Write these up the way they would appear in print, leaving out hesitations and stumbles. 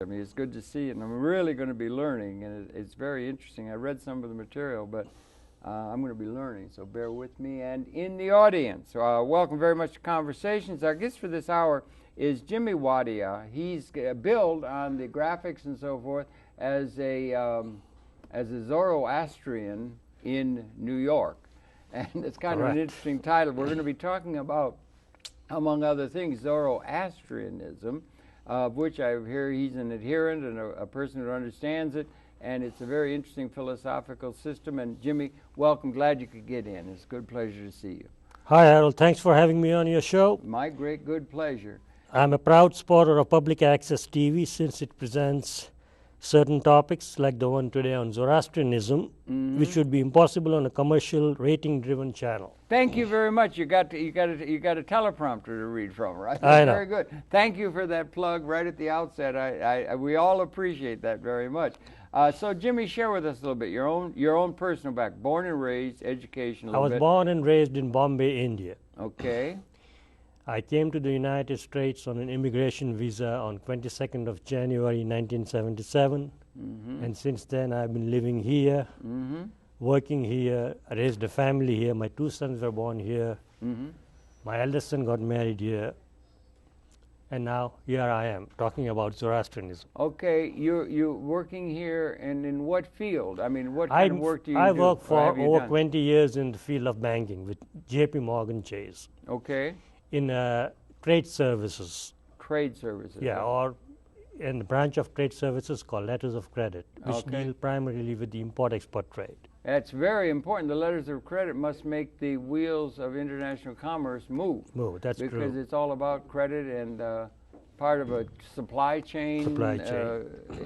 I mean, it's good to see you, and I'm really going to be learning, and it's very interesting. I read some of the material, but I'm going to be learning, so bear with me. And in the audience, welcome very much to Conversations. Our guest for this hour is Jimmy Wadia. He's billed on the graphics and so forth as a Zoroastrian in New York, and it's kind of an interesting title. We're going to be talking about, among other things, Zoroastrianism, of which I hear he's an adherent and a person who understands it, and it's a very interesting philosophical system. And Jimmy, welcome. Glad you could get in. It's a good pleasure to see you. Hi, Harold. Thanks for having me on your show. My great good pleasure. I'm a proud supporter of public access TV since it presents certain topics like the one today on Zoroastrianism, which would be impossible on a commercial rating-driven channel. Thank you very much. You got a teleprompter to read from, right? I know. Very good. Thank you for that plug right at the outset. We all appreciate that very much. So Jimmy, share with us a little bit your own personal background. Born and raised, education. I was born and raised in Bombay, India. Okay. I came to the United States on an immigration visa on 22nd of January 1977, and since then I've been living here, working here. I raised a family here. My two sons were born here. My eldest son got married here, and now here I am talking about Zoroastrianism. Okay, you're working here, and in what field? I mean, what kind of work do you do? I worked for over 20 years in the field of banking with J.P. Morgan Chase. Okay. In trade services. Trade services. Yeah, or in the branch of trade services called letters of credit, which deal primarily with the import-export trade. That's very important. The letters of credit must make the wheels of international commerce move. That's true. Because it's all about credit and part of a supply chain.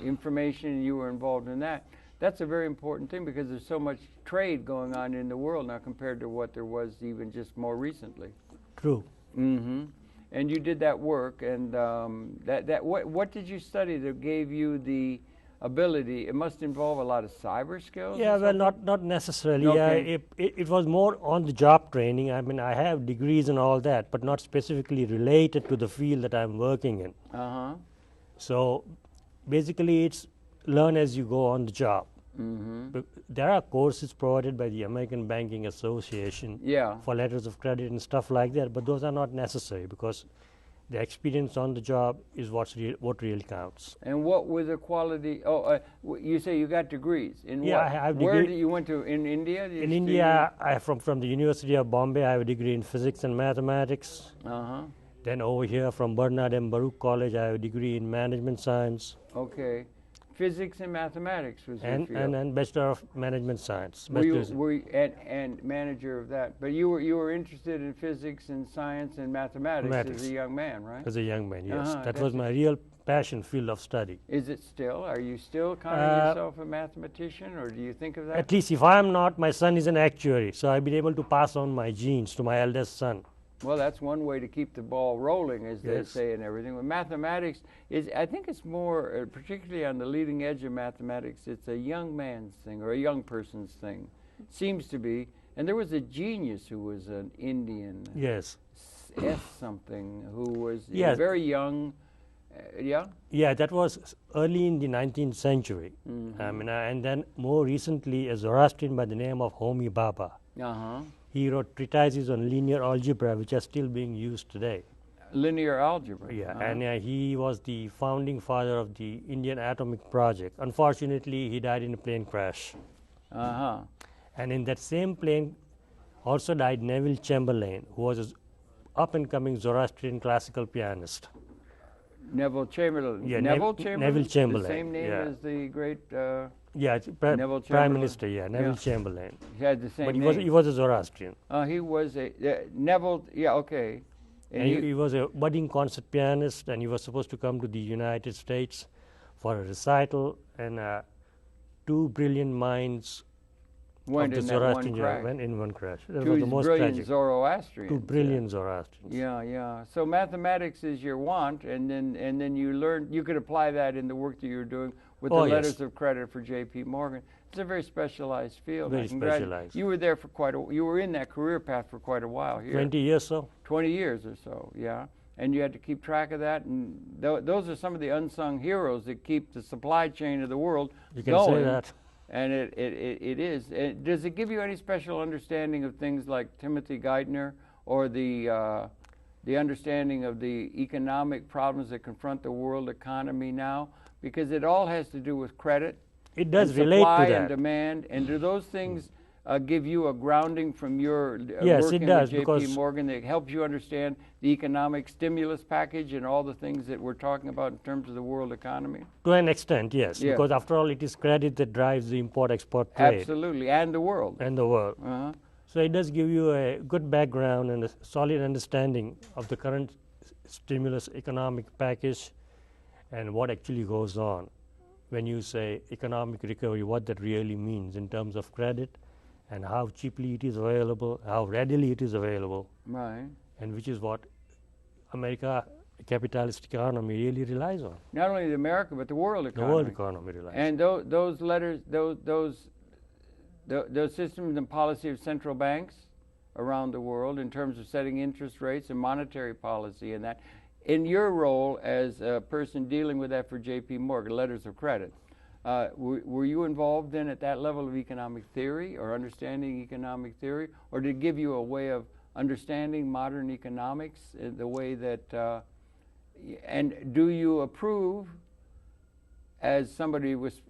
Information. You were involved in that. That's a very important thing because there's so much trade going on in the world now compared to what there was even just more recently. True. And you did that work, and what did you study that gave you the ability? It must involve a lot of cyber skills. Yeah, well, not necessarily. Okay. It was more on the job training. I mean, I have degrees and all that, but not specifically related to the field that I'm working in. So basically, it's learn as you go on the job. There are courses provided by the American Banking Association for letters of credit and stuff like that, but those are not necessary because the experience on the job is what really counts. And what was the quality? You say you got degrees in what? I have Where did you went to in India? In India, from the University of Bombay, I have a degree in physics and mathematics. Then over here from Bernard M. Baruch College, I have a degree in management science. Okay. Physics and mathematics was your field. And Bachelor of Management Science. And manager of that. But you were interested in physics and science and mathematics as a young man, right? As a young man, yes. That was my real passion field of study. Is it still? Are you still counting yourself a mathematician, or do you think of that? At least if I'm not, my son is an actuary, so I've been able to pass on my genes to my eldest son. Well, that's one way to keep the ball rolling, as they say, and everything. But mathematics I think it's more, particularly on the leading edge of mathematics, it's a young man's thing or a young person's thing. Seems to be. And there was a genius who was an Indian. Yes. S something, who was very young. Yeah, that was early in the 19th century. And then more recently, a Zoroastrian by the name of Homi Bhabha. He wrote treatises on linear algebra, which are still being used today. Linear algebra. Yeah, and he was the founding father of the Indian atomic project. Unfortunately, he died in a plane crash. And in that same plane also died Neville Chamberlain, who was an up-and-coming Zoroastrian classical pianist. Neville Chamberlain. Yeah, Neville Chamberlain. Neville Chamberlain. The same name as the great. Prime Minister. Yeah, Neville Chamberlain. He had the same but name. He was a Zoroastrian. He was a Neville. Yeah, okay. And he was a budding concert pianist, and he was supposed to come to the United States for a recital, and two brilliant minds went in one crash. That was the most tragic. Zoroastrians. Two brilliant Zoroastrians. Yeah. So mathematics is your want, and then you learn. You could apply that in the work that you're doing with the letters of credit for J.P. Morgan. It's a very specialized field. Very specialized. You were there for you were in that career path for quite a while here. 20 years so. 20 years or so, yeah. and you had to keep track of that. And those are some of the unsung heroes that keep the supply chain of the world you can going. Say that. And it is. Does it give you any special understanding of things like Timothy Geithner, or the understanding of the economic problems that confront the world economy now? Because it all has to do with credit. It does and relate to supply that. and demand. And do those things give you a grounding from your yes, working it does, with J.P. Morgan that helps you understand the economic stimulus package and all the things that we're talking about in terms of the world economy? To an extent, yes. Yeah. Because after all, it is credit that drives the import-export trade. Absolutely, and the world. And the world. Uh-huh. So it does give you a good background and a solid understanding of the current stimulus economic package and what actually goes on. When you say economic recovery, what that really means in terms of credit and how cheaply it is available, how readily it is available. Right. And which is what America, a capitalist economy, really relies on. Not only the America, but the world economy. The world economy relies and those letters, those systems and policy of central banks around the world in terms of setting interest rates and monetary policy and that. In your role as a person dealing with that for J.P. Morgan, letters of credit, were you involved then at that level of economic theory or understanding economic theory, or did it give you a way of understanding modern economics in the way that, and do you approve, as somebody with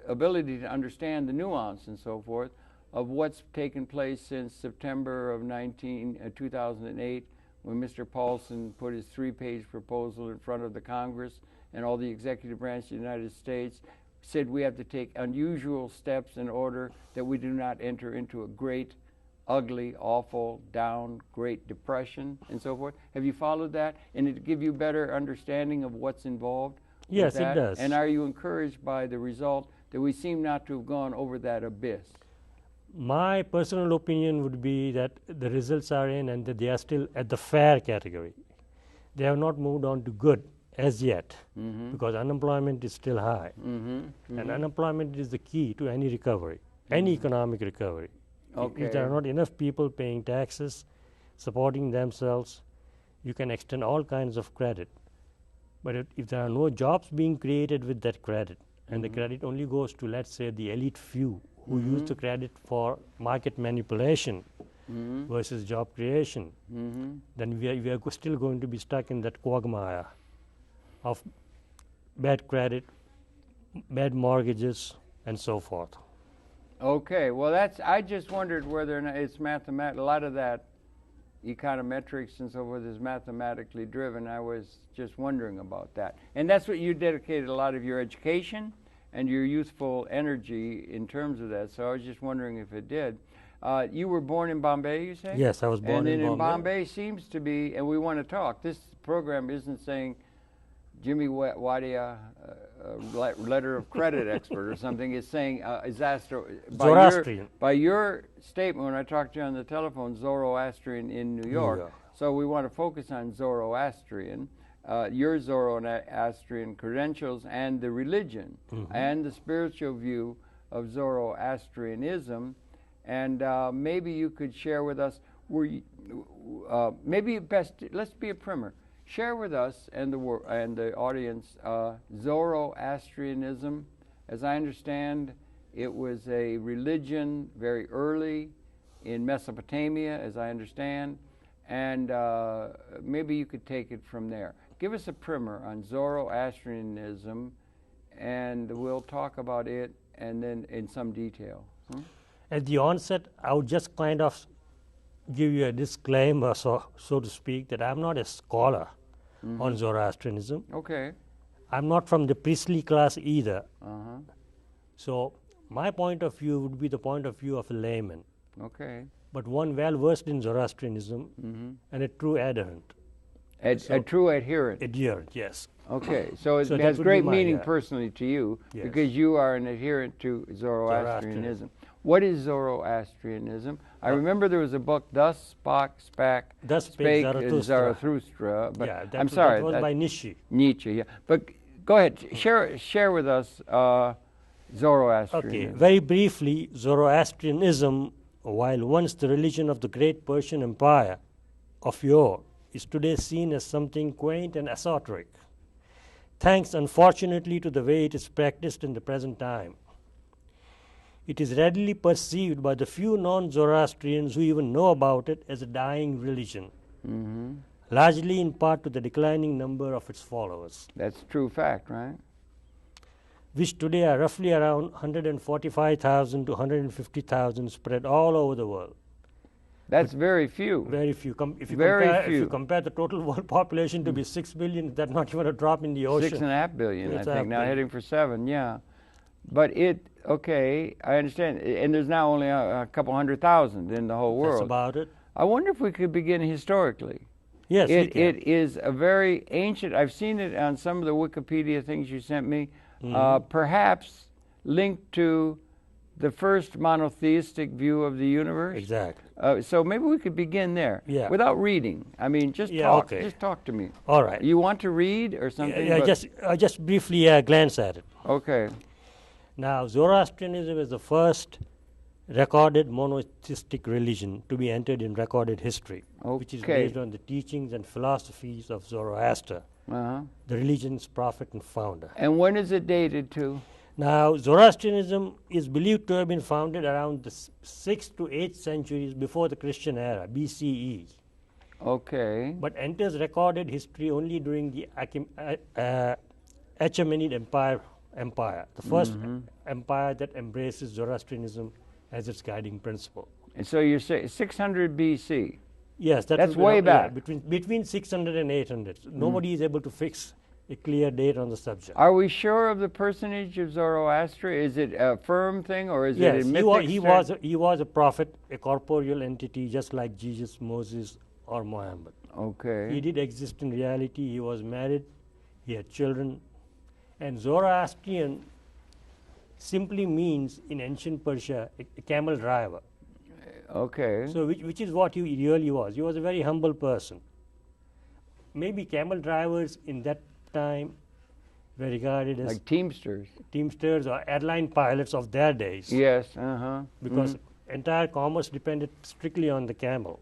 ability to understand the nuance and so forth, of what's taken place since September of 2008, when Mr. Paulson put his 3-page proposal in front of the Congress and all the executive branch of the United States, said we have to take unusual steps in order that we do not enter into a great, ugly, awful, down, Great Depression and so forth. Have you followed that? And did it give you better understanding of what's involved? Yes, it does. And are you encouraged by the result that we seem not to have gone over that abyss? My personal opinion would be that the results are in and that they are still at the fair category. They have not moved on to good as yet, because unemployment is still high. And unemployment is the key to any recovery, any economic recovery. Okay. If there are not enough people paying taxes, supporting themselves, you can extend all kinds of credit. But if there are no jobs being created with that credit, and the credit only goes to, let's say, the elite few who use the credit for market manipulation versus job creation, then we are still going to be stuck in that quagmire of bad credit, bad mortgages, and so forth. Okay, well, I just wondered whether or not it's mathematical. A lot of that econometrics and so forth is mathematically driven. I was just wondering about that. And that's what you dedicated a lot of your education and your youthful energy in terms of that. So I was just wondering if it did. You were born in Bombay, you say? Yes, I was born in Bombay. And in Bombay seems to be, and we want to talk, this program isn't saying Jimmy Wadia, letter of credit expert or something, is saying, Zoroastrian. By your statement when I talked to you on the telephone, Zoroastrian in New York. So we want to focus on Zoroastrian. Your Zoroastrian credentials and the religion and the spiritual view of Zoroastrianism, and maybe you could share with us. Maybe best let's be a primer. Share with us and the audience Zoroastrianism. As I understand, it was a religion very early in Mesopotamia, as I understand, and maybe you could take it from there. Give us a primer on Zoroastrianism, and we'll talk about it and then in some detail. At the onset, I would just kind of give you a disclaimer, so to speak, that I'm not a scholar on Zoroastrianism. Okay. I'm not from the priestly class either. So my point of view would be the point of view of a layman. Okay. But one well versed in Zoroastrianism and a true adherent. A true adherent. Adherent, yes. Okay, so it has great meaning personally to you because you are an adherent to Zoroastrianism. What is Zoroastrianism? I remember there was a book, Thus Spake Zarathustra. But I'm sorry. That was by Nietzsche. Nietzsche, yeah. But go ahead, share with us Zoroastrianism. Okay, very briefly, Zoroastrianism, while once the religion of the great Persian Empire of yore, is today seen as something quaint and esoteric, thanks unfortunately to the way it is practiced in the present time. It is readily perceived by the few non-Zoroastrians who even know about it as a dying religion, largely in part to the declining number of its followers. That's true fact, right? Which today are roughly around 145,000 to 150,000 spread all over the world. That's very few. Very few. If you compare the total world population to be 6 billion, that's not even a drop in the ocean. 6.5 billion, I think, now heading for 7, yeah. But okay, I understand. And there's now only a couple 100,000 in the whole world. That's about it. I wonder if we could begin historically. Yes, it is a very ancient, I've seen it on some of the Wikipedia things you sent me, perhaps linked to the first monotheistic view of the universe. Exactly. So maybe we could begin there. Yeah. Without reading. I mean, just talk. Okay. Just talk to me. All right. You want to read or something? Yeah, just briefly glance at it. Okay. Now, Zoroastrianism is the first recorded monotheistic religion to be entered in recorded history, which is based on the teachings and philosophies of Zoroaster, the religion's prophet and founder. And when is it dated to? Now, Zoroastrianism is believed to have been founded around the 6th to 8th centuries before the Christian era, BCE. Okay. But enters recorded history only during the Achaemenid Empire, the first empire that embraces Zoroastrianism as its guiding principle. And so you're saying 600 BC? Yes, that's way back. Yeah, between 600 and 800. Nobody is able to fix a clear date on the subject. Are we sure of the personage of Zoroaster? Is it a firm thing or is it a mythic? He was a prophet, a corporeal entity, just like Jesus, Moses, or Muhammad. Okay. He did exist in reality. He was married. He had children. And Zoroastrian simply means, in ancient Persia, a camel driver. Okay. So which is what he really was. He was a very humble person. Maybe camel drivers in that time were regarded as like Teamsters or airline pilots of their days. Yes, because entire commerce depended strictly on the camel.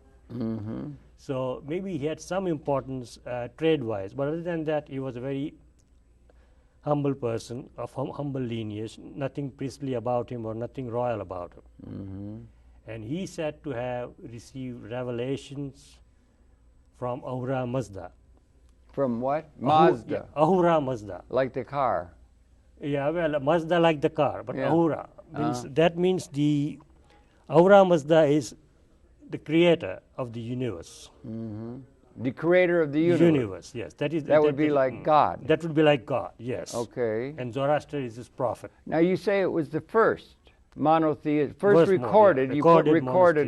So maybe he had some importance trade-wise, but other than that, he was a very humble person of humble lineage, nothing priestly about him or nothing royal about him. And he said to have received revelations from Ahura Mazda. From what? Mazda. Ahura Mazda. Like the car. Yeah, well, Mazda like the car, but Ahura means, that means the Ahura Mazda is the creator of the universe. The creator of the universe. Yes, that would be like God. That would be like God. Yes. Okay. And Zoroaster is his prophet. Now you say it was the first monotheistic, recorded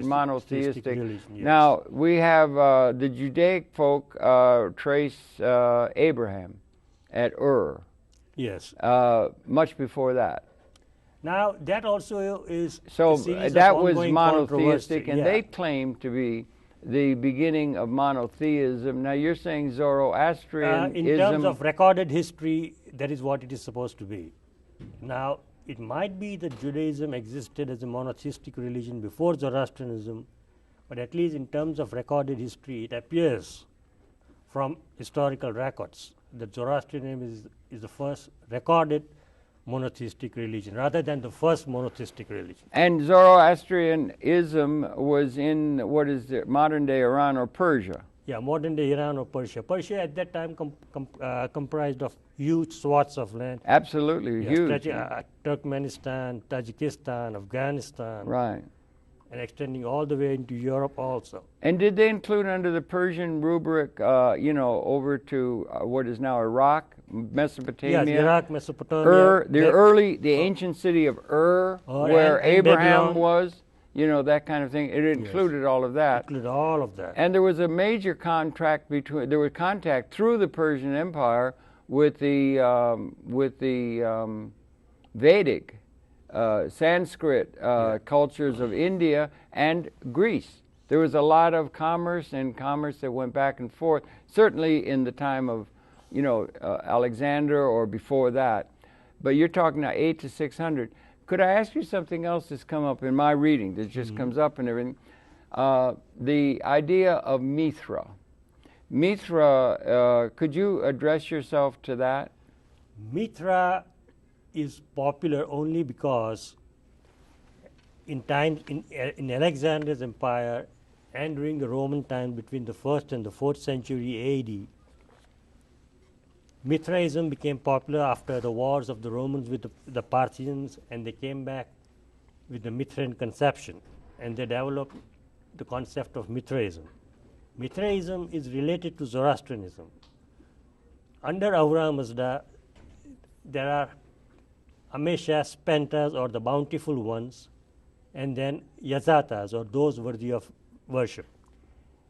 monotheistic religion, yes. Now we have the Judaic folk trace Abraham at Ur. Yes. Much before that. Now that also is so that was monotheistic, and they claim to be the beginning of monotheism. Now you're saying Zoroastrianism. In terms of recorded history, that is what it is supposed to be. Now, it might be that Judaism existed as a monotheistic religion before Zoroastrianism, but at least in terms of recorded history, it appears from historical records that Zoroastrianism is the first recorded monotheistic religion rather than the first monotheistic religion. And Zoroastrianism was in what is modern day Iran or Persia? Yeah, modern day Iran or Persia. Persia at that time comprised of huge swaths of land. Absolutely, huge. Turkmenistan, Tajikistan, Afghanistan. Right. And extending all the way into Europe also. And did they include under the Persian rubric, over to what is now Iraq, Mesopotamia? Yes, Iraq, Mesopotamia. The ancient city of where Abraham was, that kind of thing. It included all of that. Included all of that. And there was a major contact through the Persian Empire with the Vedic, Sanskrit cultures of India and Greece. There was a lot of commerce that went back and forth, certainly in the time of, Alexander or before that. But you're talking now 800 to 600. Could I ask you something else that's come up in my reading that just comes up and everything? The idea of Mithra. Mithra, could you address yourself to that? Mithra is popular only because in Alexander's empire and during the Roman time between the 1st and the 4th century AD, Mithraism became popular after the wars of the Romans with the Parthians, and they came back with the Mithraean conception, and they developed the concept of Mithraism. Mithraism is related to Zoroastrianism. Under Ahura Mazda, there are Ameshas, Pentas, or the bountiful ones, and then Yazatas, or those worthy of worship.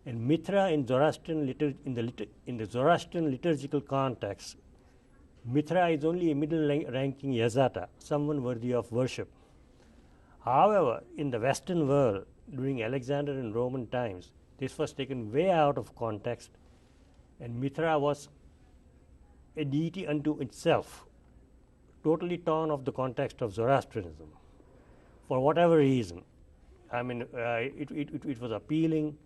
And Mithra in Zoroastrian in the Zoroastrian liturgical context, Mithra is only a middle-ranking Yazata, someone worthy of worship. However, in the Western world, during Alexander and Roman times, this was taken way out of context, and Mithra was a deity unto itself, totally torn off the context of Zoroastrianism. For whatever reason, I mean, it was appealing,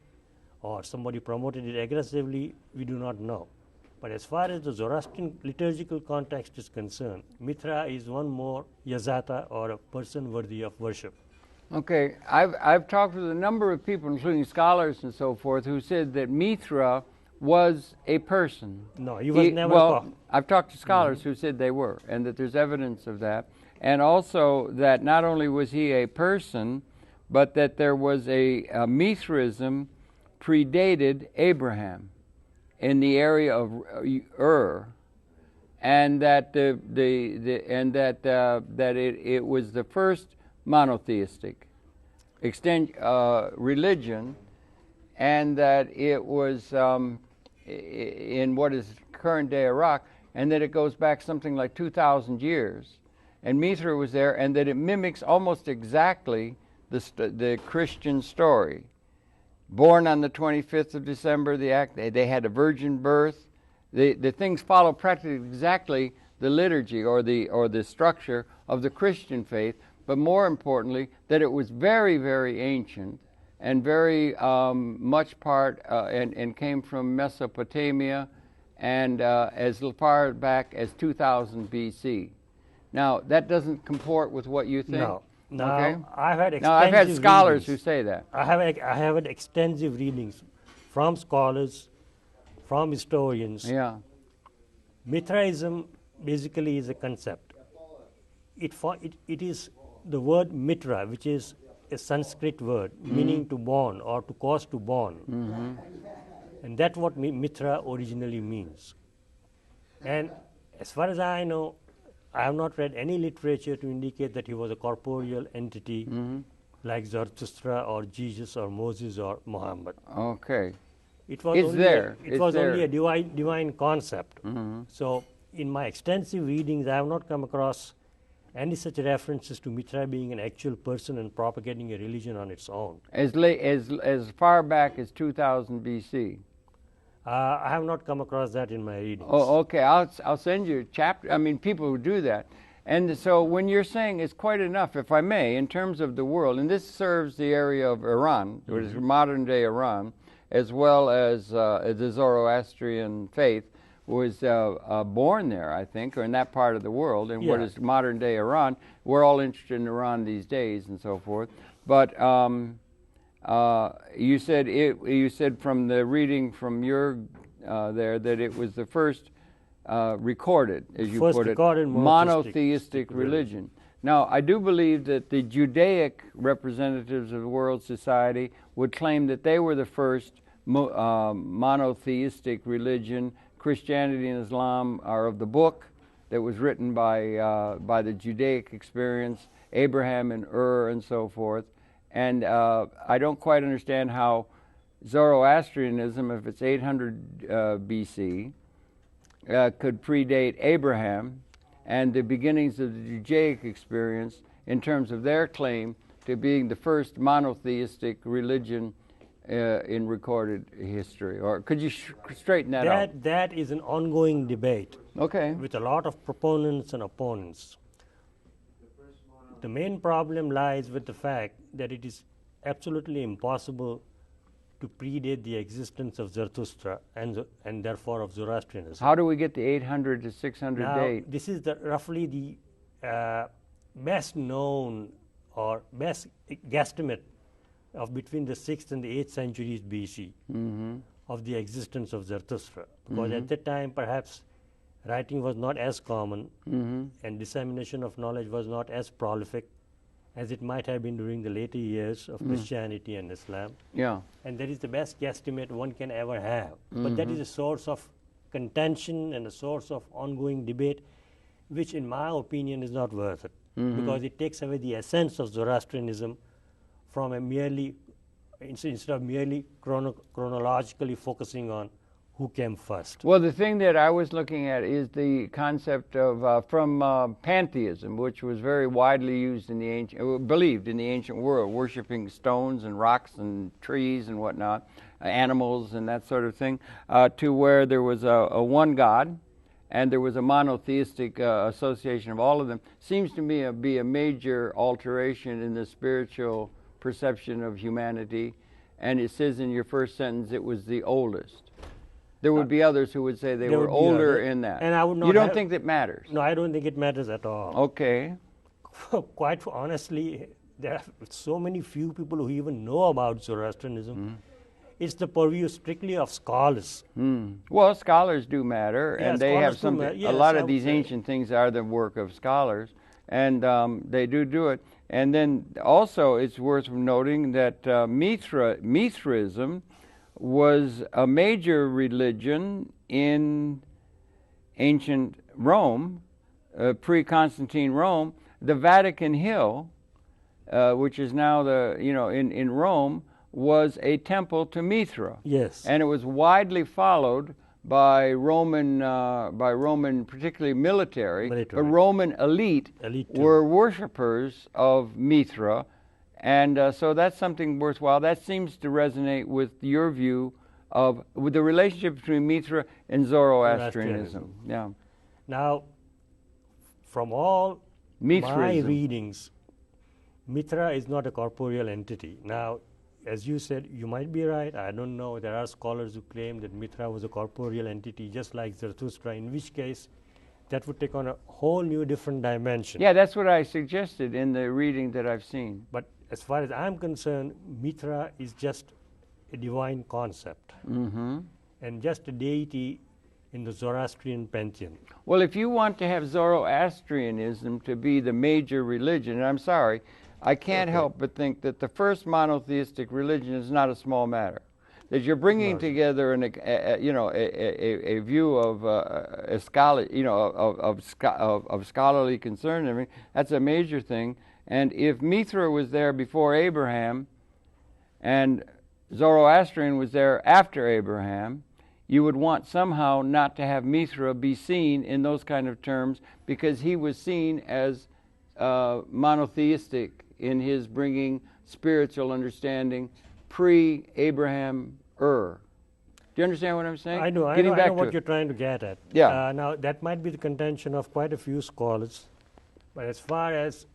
or somebody promoted it aggressively, we do not know. But as far as the Zoroastrian liturgical context is concerned, Mithra is one more Yazata, or a person worthy of worship. Okay, I've talked with a number of people, including scholars and so forth, who said that Mithra was a person. No, he was never. Well, I've talked to scholars who said they were, and that there's evidence of that. And also that not only was he a person, but that there was a Mithraism predated Abraham in the area of Ur, and that it was the first monotheistic religion, and that it was in what is current day Iraq, and that it goes back something like 2,000 years. And Mithra was there, and that it mimics almost exactly the Christian story. Born on the 25th of December, they had a virgin birth. The things follow practically exactly the liturgy or the structure of the Christian faith, but more importantly, that it was very, very ancient and very much part and came from Mesopotamia, and as far back as 2000 BC. Now, that doesn't comport with what you think? No. Now, okay. I've had scholars readings. who say that. I have had extensive readings from scholars, from historians. Yeah. Mithraism basically is a concept. It is the word Mitra, which is a Sanskrit word meaning to born or to cause to born. Mm-hmm. And that's what Mitra originally means. And as far as I know, I have not read any literature to indicate that he was a corporeal entity like Zarathustra or Jesus or Moses or Muhammad. Okay. It was only a divine concept. Mm-hmm. So in my extensive readings, I have not come across any such references to Mitra being an actual person and propagating a religion on its own. As far back as 2000 BC. I have not come across that in my readings. Oh, okay. I'll send you a chapter. I mean, people who do that. And so when you're saying it's quite enough, if I may, in terms of the world, and this serves the area of Iran, which is modern-day Iran, as well as the Zoroastrian faith, was born there, I think, or in that part of the world, in what is modern-day Iran. We're all interested in Iran these days and so forth. But you said from the reading from your there that it was the first recorded, as you put it, monotheistic religion. Now, I do believe that the Judaic representatives of the World Society would claim that they were the first monotheistic religion. Christianity and Islam are of the book that was written by the Judaic experience, Abraham and Ur and so forth. And I don't quite understand how Zoroastrianism, if it's 800 BC, could predate Abraham and the beginnings of the Judaic experience in terms of their claim to being the first monotheistic religion in recorded history. Or could you straighten that out? That is an ongoing debate. Okay. With a lot of proponents and opponents. The main problem lies with the fact that it is absolutely impossible to predate the existence of Zarathustra and therefore of Zoroastrianism. How do we get the 800 to 600 now, date? This is roughly the best known or best guesstimate of between the 6th and the 8th centuries BC of the existence of Zarathustra. Because at that time, perhaps writing was not as common and dissemination of knowledge was not as prolific as it might have been during the later years of Christianity and Islam. Yeah. And that is the best guesstimate one can ever have. But that is a source of contention and a source of ongoing debate, which in my opinion is not worth it, because it takes away the essence of Zoroastrianism from a merely, instead of merely chronologically focusing on who came first. Well, the thing that I was looking at is the concept of from pantheism, which was very widely used in the ancient, believed in the ancient world, worshiping stones and rocks and trees and whatnot, animals and that sort of thing, to where there was a one God, and there was a monotheistic association of all of them. Seems to me to be a major alteration in the spiritual perception of humanity. And it says in your first sentence it was the oldest. There would be others who would say they were older in that. And I would not you don't think that matters? No, I don't think it matters at all. Okay. Quite honestly, there are so many few people who even know about Zoroastrianism. It's the purview strictly of scholars. Well, scholars do matter, Yeah, and they have something. Yes, a lot of these ancient things are the work of scholars, and they do it. And then also, it's worth noting that Mithraism was a major religion in ancient Rome, pre-Constantine Rome. The Vatican Hill, which is now in Rome, was a temple to Mithra. Yes. And it was widely followed by Roman, particularly military. The Roman elite were worshippers of Mithra. And so that's something worthwhile. That seems to resonate with your view with the relationship between Mithra and Zoroastrianism. Yeah. Now, from all my readings, Mithra is not a corporeal entity. Now, as you said, you might be right. I don't know. There are scholars who claim that Mithra was a corporeal entity, just like Zarathustra, in which case that would take on a whole new different dimension. Yeah, that's what I suggested in the reading that I've seen. But as far as I'm concerned, Mithra is just a divine concept and just a deity in the Zoroastrian pantheon. Well, if you want to have Zoroastrianism to be the major religion, and I'm sorry, I can't help but think that the first monotheistic religion is not a small matter. That you're bringing together a view of a scholar, of scholarly concern. I mean, that's a major thing. And if Mithra was there before Abraham, and Zoroastrian was there after Abraham, you would want somehow not to have Mithra be seen in those kind of terms, because he was seen as monotheistic in his bringing spiritual understanding pre-Abraham Do you understand what I'm saying? I know. I know what you're trying to get at. Yeah. Now, that might be the contention of quite a few scholars, but as far as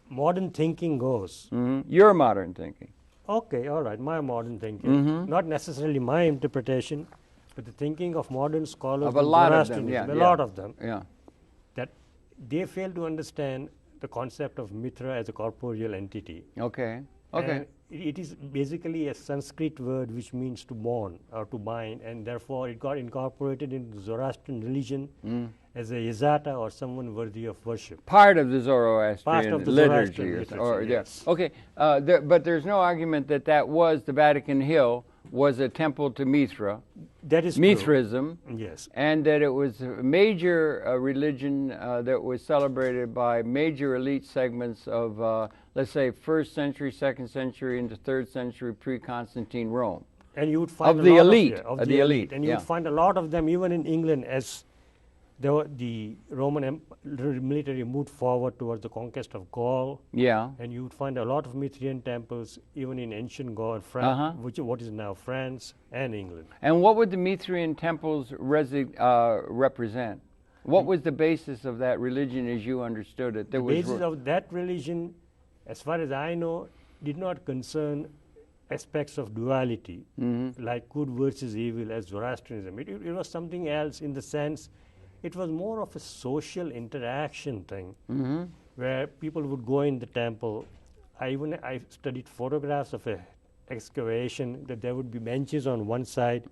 modern thinking goes... Your modern thinking. Okay, all right, my modern thinking. Not necessarily my interpretation, but the thinking of modern scholars of a lot of them, lot of them, yeah, that they fail to understand the concept of Mithra as a corporeal entity. Okay. And it is basically a Sanskrit word which means to bond or to bind, and therefore it got incorporated into Zoroastrian religion as a Yazata or someone worthy of worship. Part of the Zoroastrian liturgy. Yes. Okay, but there's no argument that was the Vatican Hill was a temple to Mithra. That is Mithraism. True. Yes. And that it was a major religion that was celebrated by major elite segments of, let's say, 1st century, 2nd century, into 3rd century pre-Constantine Rome. And you would find the elite. And you would find a lot of them even in England as the Roman military moved forward towards the conquest of Gaul. Yeah. And you would find a lot of Mithrian temples even in ancient Gaul, France, what is now France and England. And what would the Mithrian temples represent? What was the basis of that religion as you understood it? The basis of that religion, as far as I know, did not concern aspects of duality, like good versus evil as Zoroastrianism. It was something else in the sense it was more of a social interaction thing, where people would go in the temple. I studied photographs of a excavation that there would be benches on one side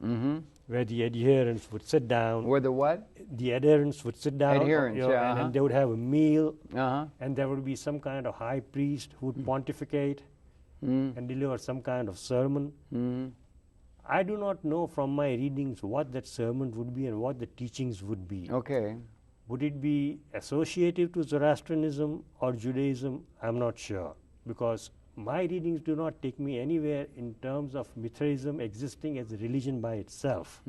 where the adherents would sit down. Where the what? The adherents would sit down. Adherents, yeah. And they would have a meal, and there would be some kind of high priest who would pontificate and deliver some kind of sermon. I do not know from my readings what that sermon would be and what the teachings would be. Okay. Would it be associative to Zoroastrianism or Judaism? I'm not sure, because my readings do not take me anywhere in terms of Mithraism existing as a religion by itself.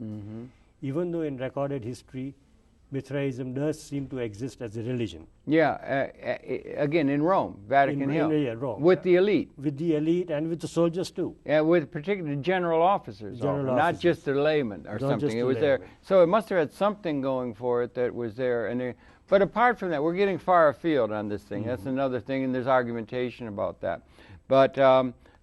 Even though in recorded history, Mithraism does seem to exist as a religion. Yeah, again in Rome, Vatican Hill. Yeah, Rome. With the elite. With the elite and with the soldiers too. Yeah, with particularly general officers, not just the laymen or something. It was there. So it must have had something going for it that was there. But apart from that, we're getting far afield on this thing. That's another thing, and there's argumentation about that. But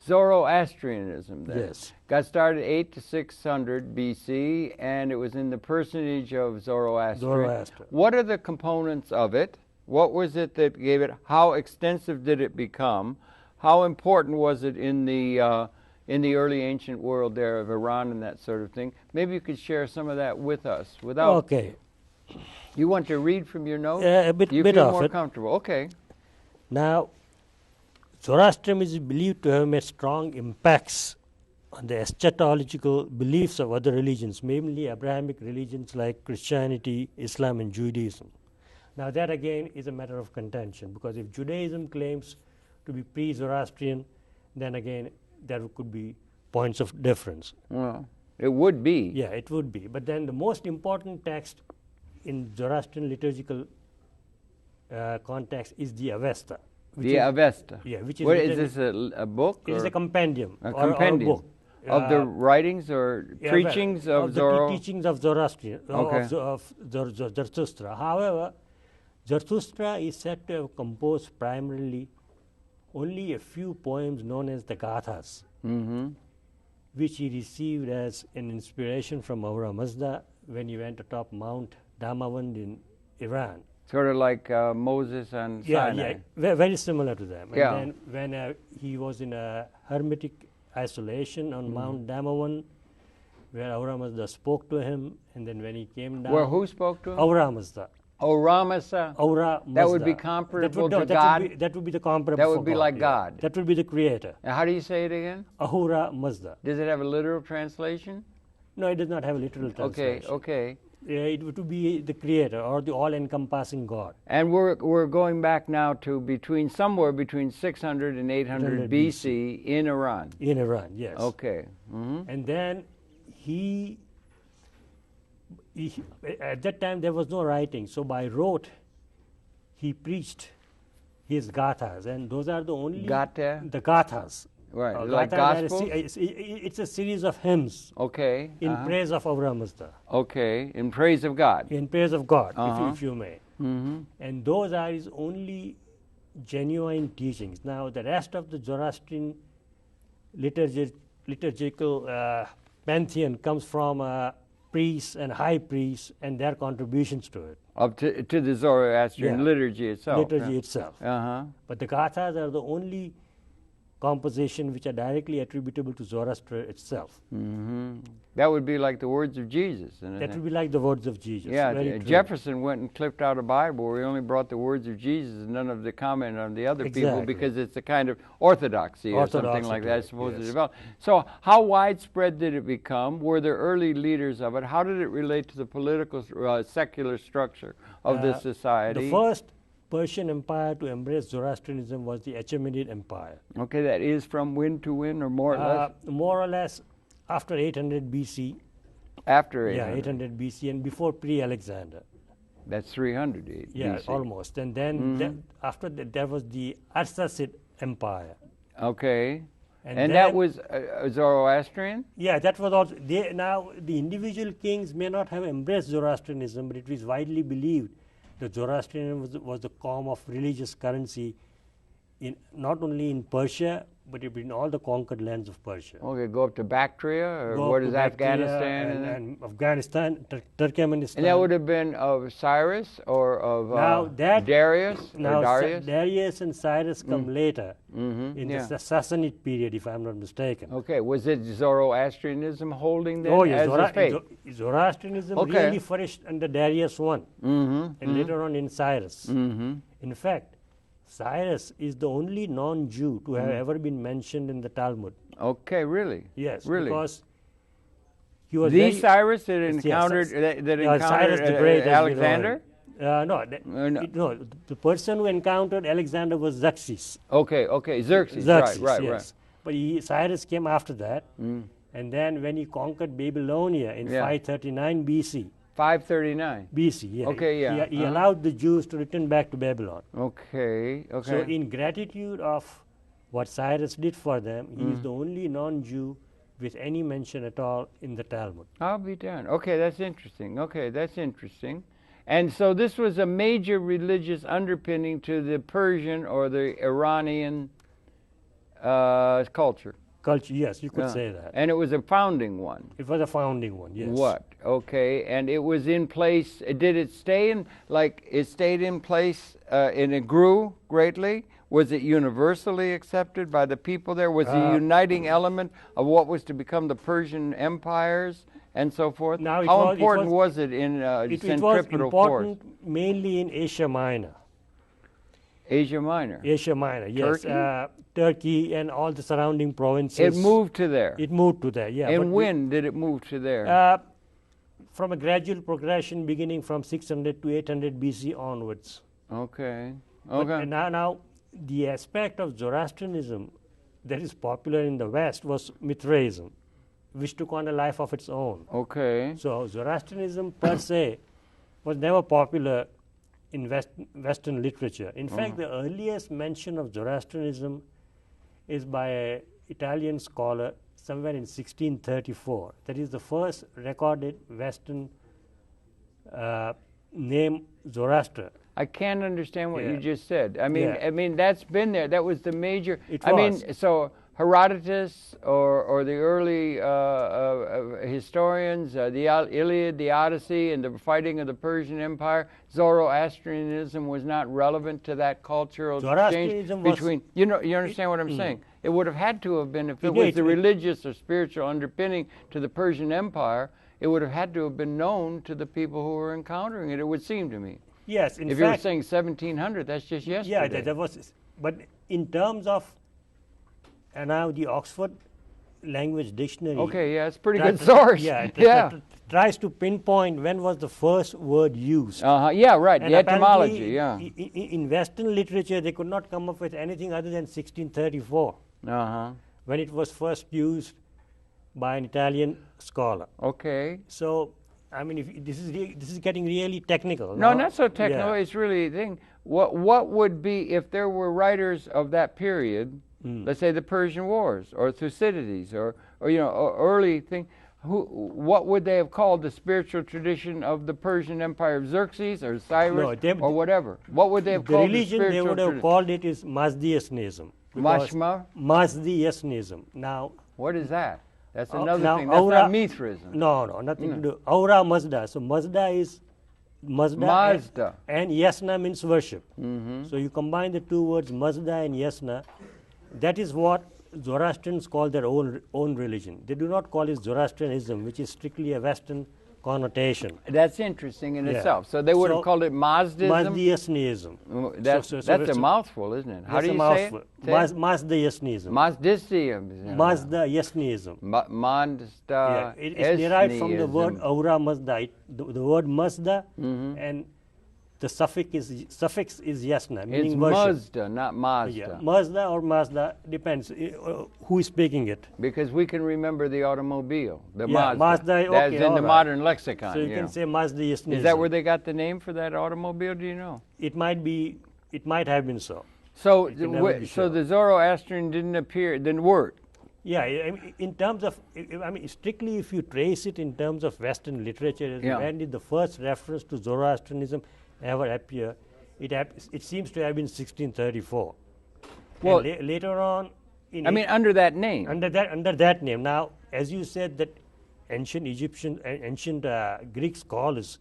Zoroastrianism then got started 8 to 600 BC, and it was in the personage of Zoroaster. What are the components of it? What was it that gave it? How extensive did it become? How important was it in the early ancient world there of Iran and that sort of thing? Maybe you could share some of that with us without. Okay. You want to read from your notes? A bit you bit feel of more it. comfortable. Okay. Now, Zoroastrianism is believed to have made strong impacts on the eschatological beliefs of other religions, mainly Abrahamic religions like Christianity, Islam, and Judaism. Now, that again is a matter of contention, because if Judaism claims to be pre-Zoroastrian, then again there could be points of difference. Well, it would be. Yeah, it would be. But then the most important text in Zoroastrian liturgical context is the Avesta. The Avesta. Yeah, which is. What is this, a book? It is a compendium. A or compendium a book. Of the writings or preachings of the teachings of Zoroastrian, Okay. of Zarathustra. However, Zarathustra is said to have composed primarily only a few poems known as the Gathas, which he received as an inspiration from Ahura Mazda when he went atop Mount Damavand in Iran. Sort of like Moses and Sinai. Yeah, very similar to them. Yeah. And then when he was in a hermetic isolation on Mount Damavand, where Ahura Mazda spoke to him, and then when he came down. Where who spoke to him? Ahura Mazda. Ahura Mazda. Ahura Mazda. That would be comparable to God? That would be the comparable. That would be like God. That would be the creator. Now, how do you say it again? Ahura Mazda. Does it have a literal translation? No, it does not have a literal translation. Okay. It would be the creator or the all-encompassing God. And we're going back now to somewhere between 600 and 800 BC in Iran. In Iran, yes. Okay. And then he at that time there was no writing, so by rote he preached his gathas, and those are the only Gatha? The gathas. Right, like gospel? It's a series of hymns. Okay. In praise of Ahura Mazda. Okay, in praise of God. In praise of God, if you may. And those are his only genuine teachings. Now, the rest of the Zoroastrian liturgical pantheon comes from priests and high priests and their contributions to it. Up to the Zoroastrian liturgy itself. Itself. But the gathas are the only composition which are directly attributable to Zoroaster itself. That would be like the words of Jesus. That would be like the words of Jesus. Yeah, Jefferson went and clipped out a Bible where he only brought the words of Jesus and none of the comment on the other people, because it's a kind of orthodoxy or something like that, supposed to develop. So how widespread did it become? Were there early leaders of it? How did it relate to the political, secular structure of the society? The first Persian empire to embrace Zoroastrianism was the Achaemenid Empire. Okay, that is from when to when, or more or less? More or less after 800 BC. After 800? Yeah, 800 BC and before pre-Alexander. That's 300 BC. Yeah, almost. And then after that, there was the Arsacid Empire. Okay. And that was Zoroastrian? Yeah, that was also. Now, the individual kings may not have embraced Zoroastrianism, but it was widely believed that Zoroastrianism was the form of religious currency not only in Persia, but in all the conquered lands of Persia. Okay, go up to Bactria, or what is Afghanistan? And Afghanistan, Turkmenistan. And that would have been of Cyrus or of Darius? Darius and Cyrus come later in the Sassanid period, if I'm not mistaken. Okay, was it Zoroastrianism holding then yes, as a faith? Zoroastrianism really flourished under Darius I and later on in Cyrus. In fact, Cyrus is the only non-Jew to have ever been mentioned in the Talmud. Okay, really? Yes, really? Because he was Cyrus that encountered Cyrus the Great, Alexander? No, the person who encountered Alexander was Xerxes. Okay, Xerxes, right. Yes. But Cyrus came after that, and then when he conquered Babylonia in 539 BC. 539 BC, yeah. Okay, He allowed the Jews to return back to Babylon. Okay. So in gratitude of what Cyrus did for them, he is the only non-Jew with any mention at all in the Talmud. I'll be darned. Okay, that's interesting. And so this was a major religious underpinning to the Persian or the Iranian culture. Yes, you could say that. And it was a founding one. It was a founding one, yes. Okay, and it was in place. Did it stay in, it stayed in place and it grew greatly? Was it universally accepted by the people there? Was the uniting element of what was to become the Persian empires and so forth? How important was it in centripetal force? It was important mainly in Asia Minor. Asia Minor, yes. Turkey and all the surrounding provinces. It moved to there. Yeah. And when did it move to there? From a gradual progression beginning from 600 to 800 BC onwards. Okay. But now, the aspect of Zoroastrianism that is popular in the West was Mithraism, which took on a life of its own. Okay. So Zoroastrianism per se was never popular in Western literature. In fact, the earliest mention of Zoroastrianism is by an Italian scholar somewhere in 1634. That is the first recorded Western name Zoroaster. I can't understand what you just said. I mean that's been there. That was the major. So Herodotus or the early historians, the Iliad, the Odyssey, and the fighting of the Persian Empire, Zoroastrianism was not relevant to that cultural exchange between. You understand what I'm saying? It would have had to have been if it was the religious or spiritual underpinning to the Persian Empire. It would have had to have been known to the people who were encountering it. It would seem to me. Yes, if you're saying 1700, that's just yesterday. Yeah, that was. But in terms of, and now the Oxford Language Dictionary. Okay, yeah, it's a pretty good source. Tries to pinpoint when was the first word used. Yeah, right. And the etymology. Yeah. In Western literature, they could not come up with anything other than 1634. When it was first used by an Italian scholar. Okay. So, I mean, if this is getting really technical. No, not so technical. It's really the thing. What would be if there were writers of that period? Let's say the Persian Wars or Thucydides or early thing. What would they have called the spiritual tradition of the Persian Empire of Xerxes or Cyrus or whatever? What would they have called the religion? They would have called it is Mazdaism. Mazdaism. Now, what is that? That's another thing. That's not Mithraism. No, nothing to do. Aura Mazda. So Mazda is Mazda. And Yasna means worship. So you combine the two words Mazda and Yasna. That is what Zoroastrians call their own religion. They do not call it Zoroastrianism, which is strictly a Western connotation. That's interesting in itself. So they would have called it Mazdaism? Mazdaism. That's a mouthful, isn't it? How do you say it? Mazdaism. Mazdaism. Mazdaism. Mazda. It's derived from the word Aura Mazda. The word Mazda and the suffix is Yasna, meaning worship. It's Mazda, not Mazda. Yeah, Mazda or Mazda, depends who is speaking it. Because we can remember the automobile, the Mazda. Okay, that's in the modern lexicon. So you can say Mazda. Is that where they got the name for that automobile, do you know? It might have been so. So the Zoroastrian didn't work. Yeah, in terms of, strictly if you trace it in terms of Western literature, when did the first reference to Zoroastrianism ever appear? It seems to have been 1634. Well, later on, under that name. Under that name. Now, as you said, that ancient Greek scholars,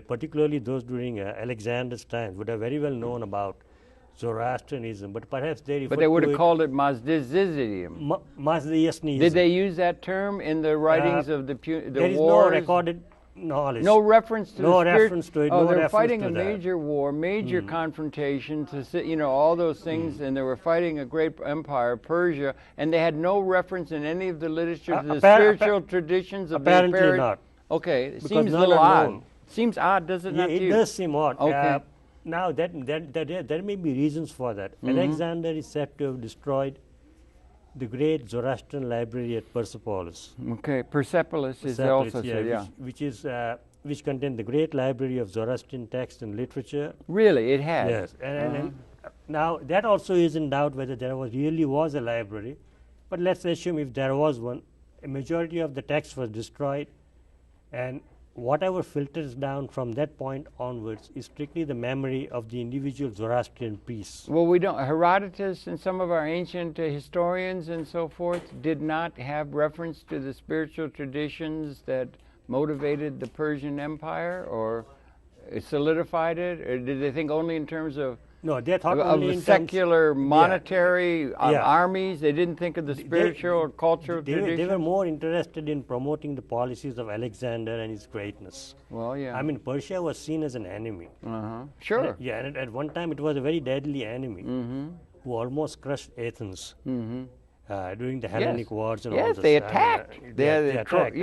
particularly those during Alexander's time, would have very well known about Zoroastrianism, but perhaps they would have called it Mazdaism. Mazdaism. Did they use that term in the writings of the there is wars? No recorded knowledge. No reference to no the reference to it. Oh, no they were reference fighting to a that. major war, major confrontation to all those things, and they were fighting a great empire, Persia, and they had no reference in any of the literature to the spiritual traditions of apparently the period. Not. Okay, it because seems a little odd. known. Seems odd, does it not? It does seem odd. Okay. Now there may be reasons for that. Alexander is said to have destroyed the great Zoroastrian library at Persepolis. Okay, Persepolis is also said, yeah. Which contained the great library of Zoroastrian text and literature. Really, it had. Yes, and now that also is in doubt whether there really was a library. But let's assume if there was one, a majority of the text was destroyed, and whatever filters down from that point onwards is strictly the memory of the individual Zoroastrian priests. Well, we don't. Herodotus and some of our ancient historians and so forth did not have reference to the spiritual traditions that motivated the Persian Empire, or solidified it, or did they think only in terms of No, they thought only in secular, monetary Yeah. armies? They didn't think of the spiritual or cultural tradition? They were more interested in promoting the policies of Alexander and his greatness. Well, yeah. Persia was seen as an enemy. Sure. And at one time it was a very deadly enemy who almost crushed Athens during the Hellenic Wars and all this. Yes, they attacked. They attacked.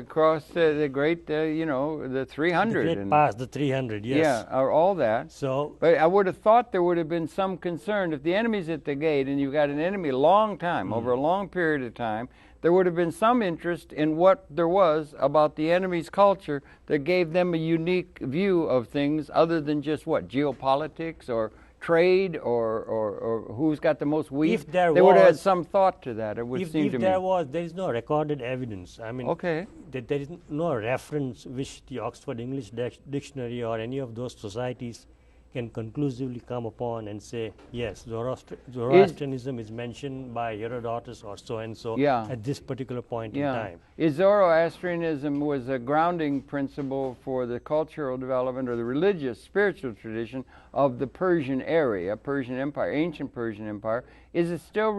Across the great, the 300. The great pass, the 300, yes. Yeah, or all that. So, but I would have thought there would have been some concern. If the enemy's at the gate and you've got an enemy a long time, over a long period of time, there would have been some interest in what there was about the enemy's culture that gave them a unique view of things other than just what, geopolitics or trade or who's got the most wheat. If there they would have had was- some thought to that, it would seem to if me. there is no recorded evidence. Okay. That there is no reference which the Oxford English Dictionary or any of those societies can conclusively come upon and say, yes, Zoroastrianism is mentioned by Herodotus or so-and-so at this particular point in time. Is Zoroastrianism was a grounding principle for the cultural development or the religious, spiritual tradition of the Persian area, Persian Empire, ancient Persian Empire? Is it still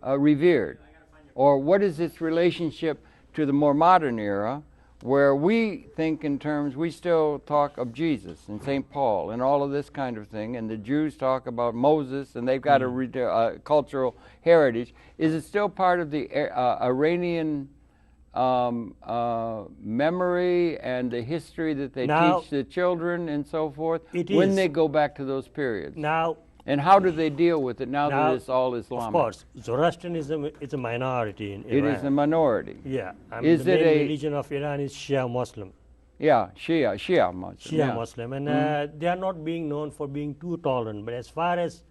revered? Or what is its relationship to the more modern era, where we think in terms, we still talk of Jesus and St. Paul and all of this kind of thing, and the Jews talk about Moses, and they've got a cultural heritage. Is it still part of the Iranian memory and the history that they teach the children and so forth when they go back to those periods? And how do they deal with it now that it's all Islamic? Of course, Zoroastrianism is a minority in Iran. It is a minority. Yeah. Is the it main religion of Iran is Shia Muslim. Yeah, Shia Muslim. Shia Muslim. And they are not being known for being too tolerant. But as far as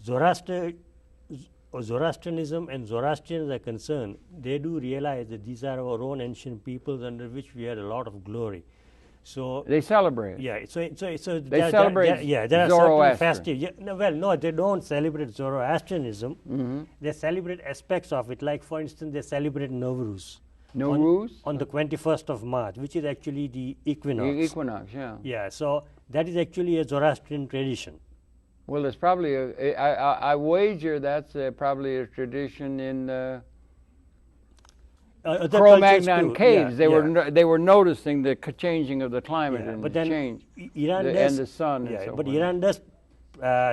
Zoroastrianism and Zoroastrians are concerned, they do realize that these are our own ancient peoples under which we had a lot of glory. So they celebrate. Yeah. So they celebrate. There are certain festive. No, they don't celebrate Zoroastrianism. They celebrate aspects of it. Like, for instance, they celebrate Nowruz. On the 21st of March, which is actually the equinox. The equinox, yeah. Yeah. So that is actually a Zoroastrian tradition. Well, it's probably I wager that's probably a tradition in. Cro-Magnon caves. They were noticing the changing of the climate and the change, and the sun. Yeah, but Iran does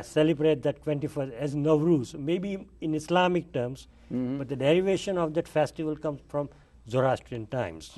celebrate that 21st as Nowruz, maybe in Islamic terms, but the derivation of that festival comes from Zoroastrian times.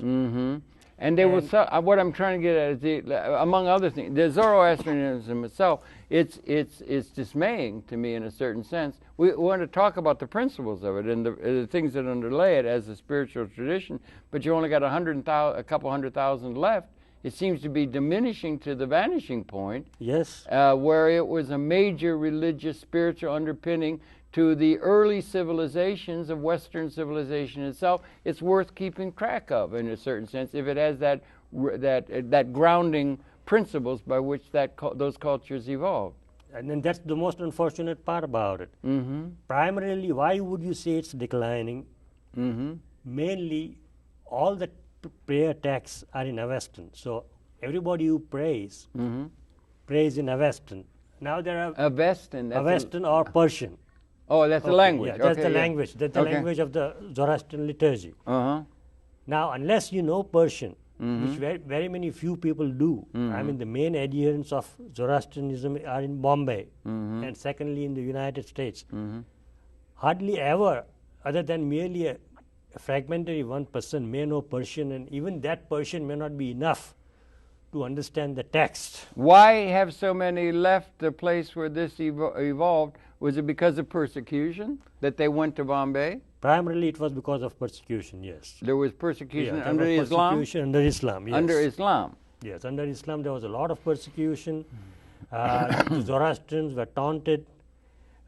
And they will. What I'm trying to get at is, among other things, the Zoroastrianism itself. It's dismaying to me in a certain sense. We want to talk about the principles of it and the things that underlay it as a spiritual tradition, but you only got a couple 100,000 left. It seems to be diminishing to the vanishing point. Yes. Where it was a major religious, spiritual underpinning to the early civilizations of Western civilization itself. It's worth keeping track of in a certain sense if it has that grounding principles by which those cultures evolved. And then that's the most unfortunate part about it. Primarily, why would you say it's declining? Mainly, all the prayer texts are in Avestan. So everybody who prays, prays in Avestan. Now there are Avestan or Persian. Oh, that's the language. Yeah, that's the language. That's the language of the Zoroastrian liturgy. Now, unless you know Persian, which very many few people do. I mean, the main adherents of Zoroastrianism are in Bombay, and secondly in the United States. Hardly ever, other than merely a fragmentary 1% may know Persian, and even that Persian may not be enough to understand the text. Why have so many left the place where this evolved? Was it because of persecution that they went to Bombay? Primarily, it was because of persecution, yes. There was persecution under Islam? Persecution under Islam, yes. Under Islam? Yes, under Islam there was a lot of persecution. The Zoroastrians were taunted.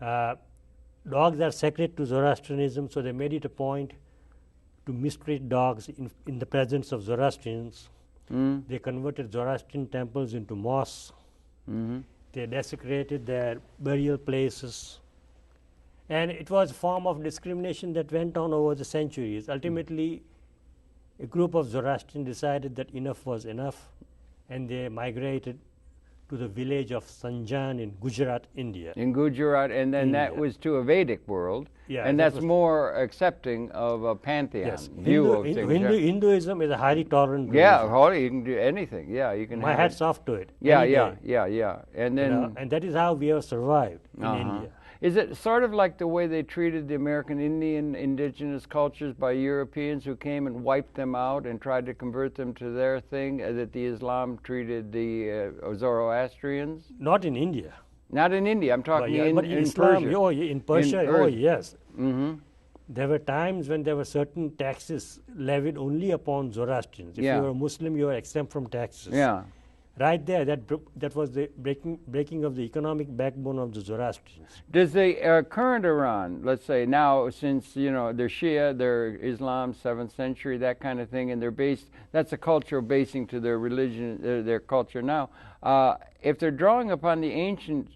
Dogs are sacred to Zoroastrianism, so they made it a point to mistreat dogs in the presence of Zoroastrians. They converted Zoroastrian temples into mosques. They desecrated their burial places. And it was a form of discrimination that went on over the centuries. Ultimately, a group of Zoroastrians decided that enough was enough, and they migrated to the village of Sanjan in Gujarat, India. In Gujarat, and then that was to a Vedic world, and that's more accepting of a pantheon view of things. Hinduism is a highly tolerant religion. Yeah, you can do anything. Yeah, you can. My hat's off to it. Yeah. And then, and that is how we have survived in India. Is it sort of like the way they treated the American Indian indigenous cultures by Europeans who came and wiped them out and tried to convert them to their thing, that the Islam treated the Zoroastrians? Not in India. Not in India. I'm talking in Islam, Persia. In Persia, yes. There were times when there were certain taxes levied only upon Zoroastrians. If you were a Muslim, you were exempt from taxes. Yeah. Right there, that was the breaking of the economic backbone of the Zoroastrians. Does the current Iran, let's say now, since they're Shia, they're Islam, 7th century, that kind of thing, and they're based, that's a cultural basing to their religion, their culture now. If they're drawing upon the ancient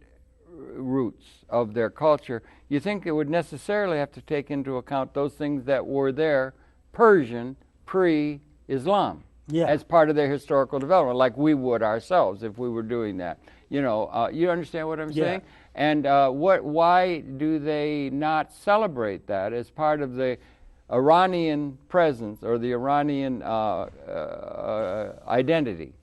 roots of their culture, you think it would necessarily have to take into account those things that were there, Persian, pre-Islam. As part of their historical development, like we would ourselves if we were doing that. You understand what I'm saying? And why do they not celebrate that as part of the Iranian presence or the Iranian identity?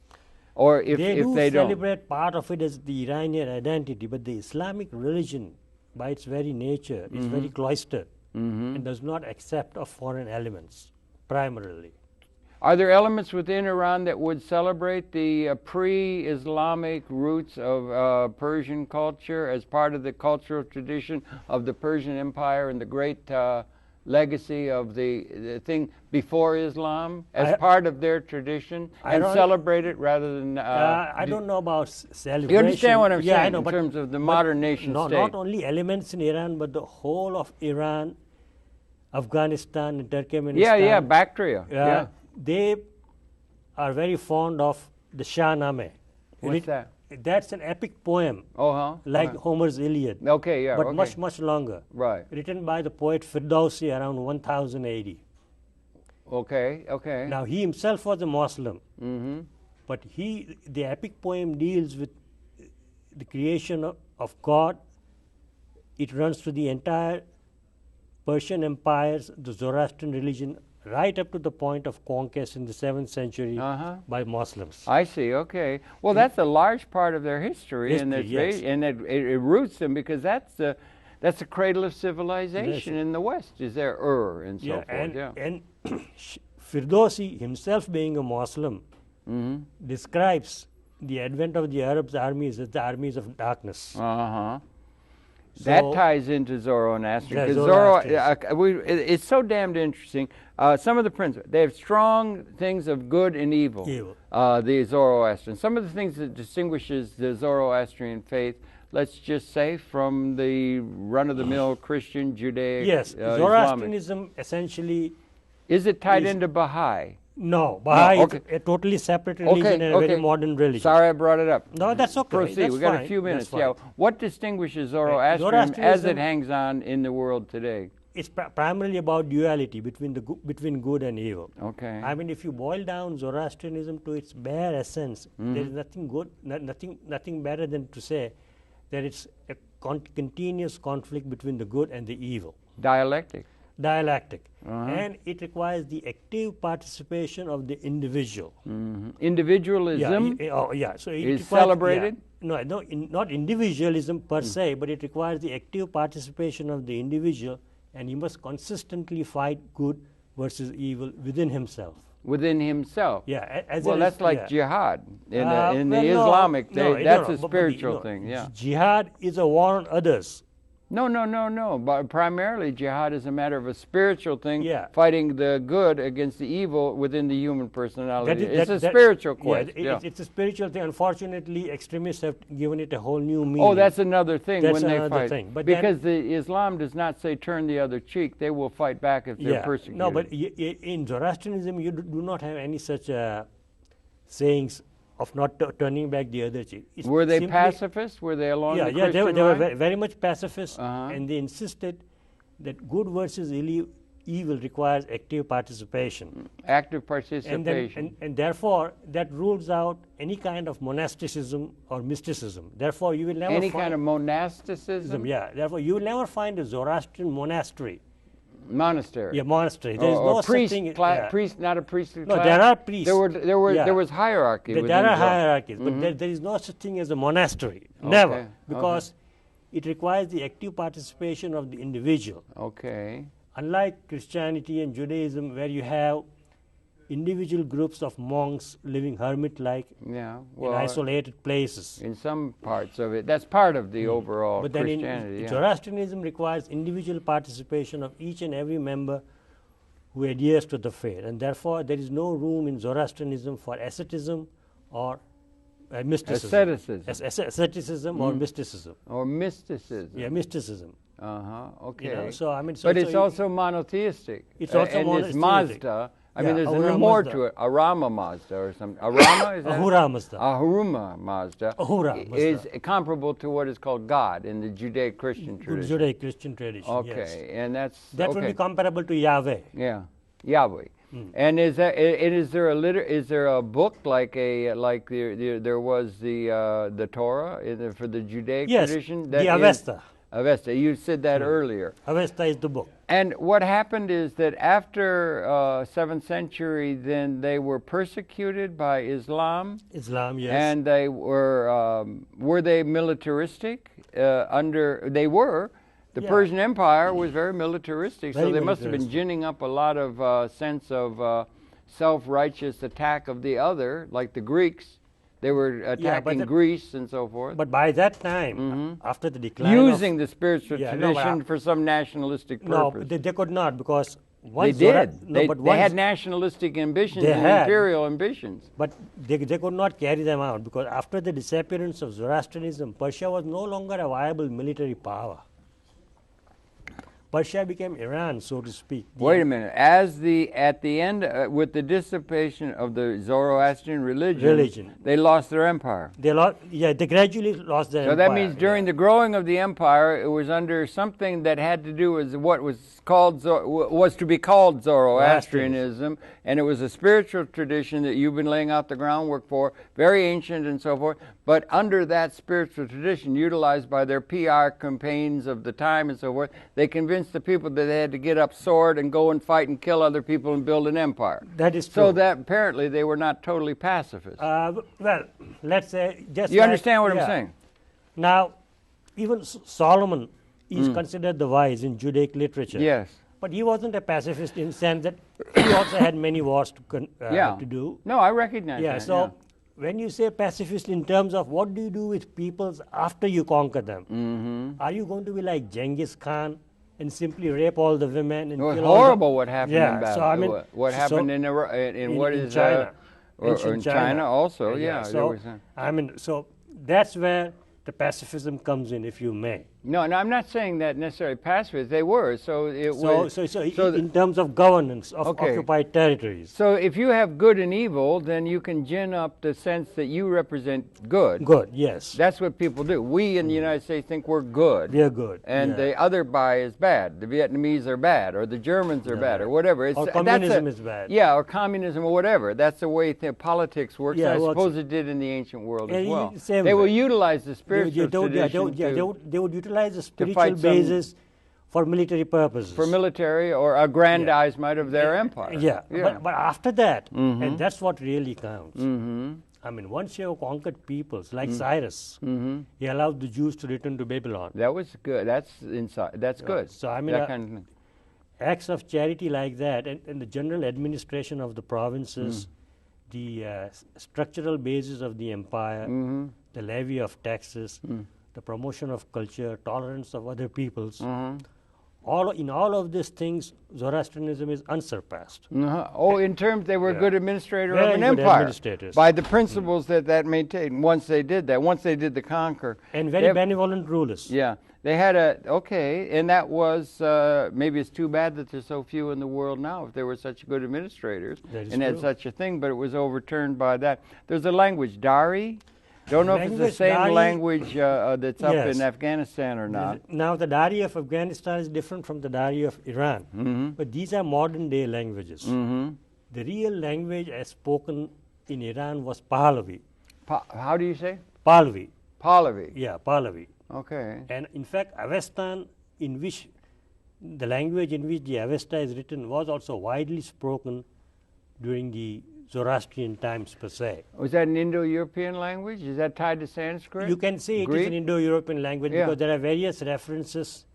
Or if they don't celebrate part of it as the Iranian identity, but the Islamic religion, by its very nature, is very cloistered and does not accept of foreign elements primarily. Are there elements within Iran that would celebrate the pre-Islamic roots of Persian culture as part of the cultural tradition of the Persian Empire and the great legacy of the thing before Islam as part of their tradition and celebrate it rather than... I don't know about celebration. You understand what I'm saying I know, in terms of the modern nation state? Not only elements in Iran, but the whole of Iran, Afghanistan, and Turkmenistan. Bactria. They are very fond of the Shahnameh. What's that? That's an epic poem, like Homer's Iliad. But much, much longer. Right. Written by the poet Firdausi around 1000 AD. Okay. Now, he himself was a Muslim. But the epic poem deals with the creation of God. It runs through the entire Persian empires, the Zoroastrian religion, right up to the point of conquest in the 7th century by Muslims. I see, okay. Well, that's a large part of their history, and it roots them because that's the cradle of civilization in the West, is there and so forth. And Firdausi himself, being a Muslim, describes the advent of the Arab armies as the armies of darkness. So that ties into Zoroastrian. It's so damned interesting. Some of the principles, they have strong things of good and evil. The Zoroastrian. Some of the things that distinguishes the Zoroastrian faith, let's just say, from the run-of-the-mill Christian, Judaic, Zoroastrianism essentially... Is it tied into Baha'i? No, Baha'i okay. is a totally separate religion and a very modern religion. Sorry I brought it up. No, that's okay. Proceed. That's We got fine. a few minutes. That's fine. Yeah. What distinguishes Zoroastrianism as it hangs on in the world today? It's primarily about duality between between good and evil. Okay. I mean, if you boil down Zoroastrianism to its bare essence, there is nothing good, nothing better than to say that it's a continuous conflict between the good and the evil. Dialectic. And it requires the active participation of the individual. Individualism So it is requires, celebrated? Not individualism per se, but it requires the active participation of the individual, and he must consistently fight good versus evil within himself. Within himself. Yeah. Well, that's like jihad in the Islamic. That's a spiritual thing. Yeah. Jihad is a war on others. No. But primarily, jihad is a matter of a spiritual thing, fighting the good against the evil within the human personality. It's a spiritual quest. It's a spiritual thing. Unfortunately, extremists have given it a whole new meaning. Oh, that's another thing That's when they another fight. thing. But because the Islam does not say turn the other cheek. They will fight back if they're persecuted. No, but in Zoroastrianism, you do not have any such sayings of not turning back the other cheek. Were they pacifists? Were they along the Christian they were line? very much pacifist, and they insisted that good versus evil requires active participation. Active participation. And therefore, that rules out any kind of monasticism or mysticism. Therefore, you will never find... Any kind of monasticism? Yeah. Therefore, you will never find a Zoroastrian monastery. Monastery. Yeah, monastery. There is no priest, such thing. Priest, not a priestly class. No, there are priests. There was hierarchy. There are hierarchies, but there is no such thing as a monastery. Never, because it requires the active participation of the individual. Okay. Unlike Christianity and Judaism, where you have individual groups of monks living hermit-like in isolated places. In some parts of it, that's part of the overall but then Christianity. Zoroastrianism requires individual participation of each and every member who adheres to the faith, and therefore there is no room in Zoroastrianism for asceticism or mysticism. Asceticism or mysticism. Or mysticism. Yeah, mysticism. Okay. But it's also monotheistic. It's also monotheistic. It's Mazda. There's no more to it. Arama Mazda or something. Arama is that? Ahura Mazda. Ahuruma Mazda. Is comparable to what is called God in the Judeo-Christian tradition. Judeo-Christian tradition. Okay, and that would be comparable to Yahweh. Yeah, Yahweh. And is there a book like there was the Torah for the Judaic tradition? The Avesta. Avesta. You said that earlier. Avesta is the book. And what happened is that after 7th century, then they were persecuted by Islam. Islam, yes. And they were they militaristic? They were. The Persian Empire was very militaristic, so they must have been ginning up a lot of sense of self-righteous attack of the other, like the Greeks. They were attacking Greece and so forth. But by that time, after the decline using the spiritual tradition for some nationalistic purpose. No, they could not, because once they did. They had nationalistic ambitions and imperial ambitions. But they could not carry them out, because after the disappearance of Zoroastrianism, Persia was no longer a viable military power. Persia became Iran, so to speak. Wait a minute. At the end, with the dissipation of the Zoroastrian religion, they lost their empire. They gradually lost their empire. So that means during the growing of the empire, it was under something that had to do with what was to be called Zoroastrianism, and it was a spiritual tradition that you've been laying out the groundwork for, very ancient and so forth. But under that spiritual tradition, utilized by their PR campaigns of the time and so forth, they convinced the people that they had to get up sword and go and fight and kill other people and build an empire. That is true. So that apparently they were not totally pacifist. Well, let's say just. You understand what I'm saying? Now, even Solomon is considered the wise in Judaic literature. Yes. But he wasn't a pacifist in the sense that he also had many wars to do. No, I recognize that. So when you say pacifist in terms of what do you do with peoples after you conquer them? Are you going to be like Genghis Khan and simply rape all the women and kill horrible what happened in Babylon. So, I mean, what happened in China. Or in China also, So, so that's where the pacifism comes in, if you may. No, I'm not saying that necessarily pacifist. They were. So in terms of governance of occupied territories. So if you have good and evil, then you can gin up the sense that you represent good. Good, yes. That's what people do. We in the United States think we're good. We are good. And the other guy is bad. The Vietnamese are bad, or the Germans are bad, or whatever. Or communism is bad. Yeah, or communism, or whatever. That's the way politics works. I suppose it did in the ancient world as well. They will utilize the spiritual tradition they would utilize the spiritual basis for military purposes. For military or aggrandizement of their empire. Yeah. But after that, and that's what really counts. I mean, once you have conquered peoples, like Cyrus, he allowed the Jews to return to Babylon. That was good. That's good. So I mean, that kind of thing. Acts of charity like that, and the general administration of the provinces, the structural basis of the empire, the levy of taxes, the promotion of culture, tolerance of other peoples. In all of these things, Zoroastrianism is unsurpassed. Oh, in terms they were good administrators Very of an good empire. Administrators. By the principles that maintained. Once they did the conquer. And very benevolent rulers. Yeah. They had and that was, maybe it's too bad that there's so few in the world now, if they were such good administrators and had such a thing, but it was overturned by that. There's a language, Dari. Don't know if it's the same language that's up in Afghanistan or not. Now, the Dari of Afghanistan is different from the Dari of Iran, but these are modern day languages. The real language as spoken in Iran was Pahlavi. How do you say? Pahlavi. Pahlavi. Yeah, Pahlavi. Okay. And in fact, Avestan, in which the language in which the Avesta is written, was also widely spoken during the Zoroastrian times per se. Was that an Indo-European language? Is that tied to Sanskrit? You can say Greek? It is an Indo-European language because there are various references